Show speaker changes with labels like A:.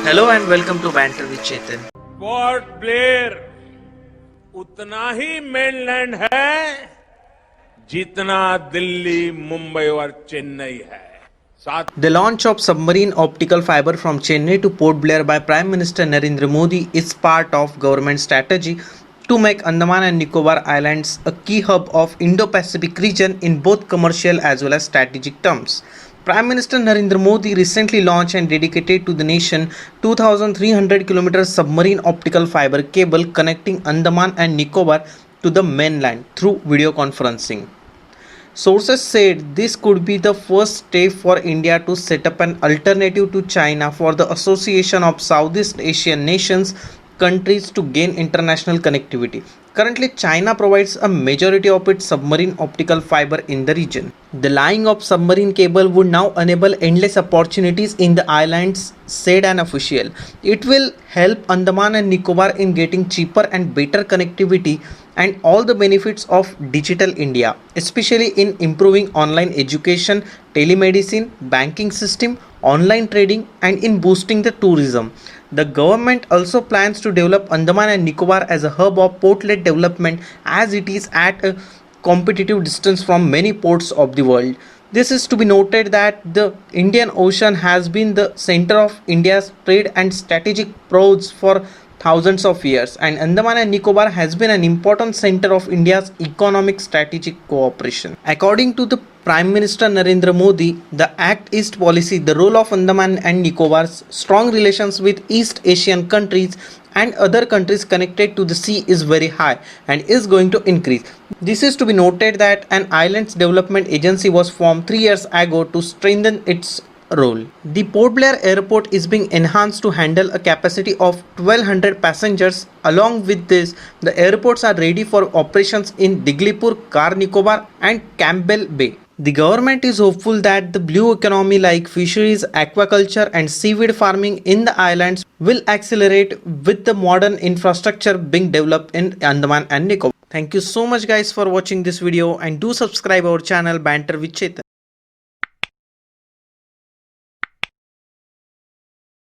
A: Hello and welcome to Banter with Chetan.
B: Port Blair उतना ही mainland है जितना दिल्ली, मुंबई और चेन्नई है। साथ
A: The launch of submarine optical fiber from Chennai to Port Blair by Prime Minister Narendra Modi is part of government strategy to make Andaman and Nicobar Islands a key hub of Indo-Pacific region in both commercial as well as strategic terms. Prime Minister Narendra Modi recently launched and dedicated to the nation 2,300 km submarine optical fiber cable connecting Andaman and Nicobar to the mainland through video conferencing. Sources said this could be the first step for India to set up an alternative to China for the Association of Southeast Asian Nations countries to gain international connectivity. Currently, China provides a majority of its submarine optical fiber in the region. The laying of submarine cable would now enable endless opportunities in the islands, said an official. It will help Andaman and Nicobar in getting cheaper and better connectivity and all the benefits of digital India, especially in improving online education, telemedicine, banking system, online trading, and in boosting the tourism. The government also plans to develop Andaman and Nicobar as a hub of port-led development as it is at a competitive distance from many ports of the world. This is to be noted that the Indian Ocean has been the center of India's trade and strategic prowess for thousands of years, and Andaman and Nicobar has been an important center of India's economic strategic cooperation. According to the Prime Minister Narendra Modi, the Act East policy, the role of Andaman and Nicobar's strong relations with East Asian countries and other countries connected to the sea is very high and is going to increase. This is to be noted that an islands development agency was formed 3 years ago to strengthen its role. The Port Blair airport is being enhanced to handle a capacity of 1200 passengers. Along with this, the airports are ready for operations in Diglipur, Car Nicobar and Campbell Bay. The government is hopeful that the blue economy like fisheries, aquaculture and seaweed farming in the islands will accelerate with the modern infrastructure being developed in Andaman and Nicobar. Thank you so much guys for watching this video and do subscribe our channel Banter with Chetan.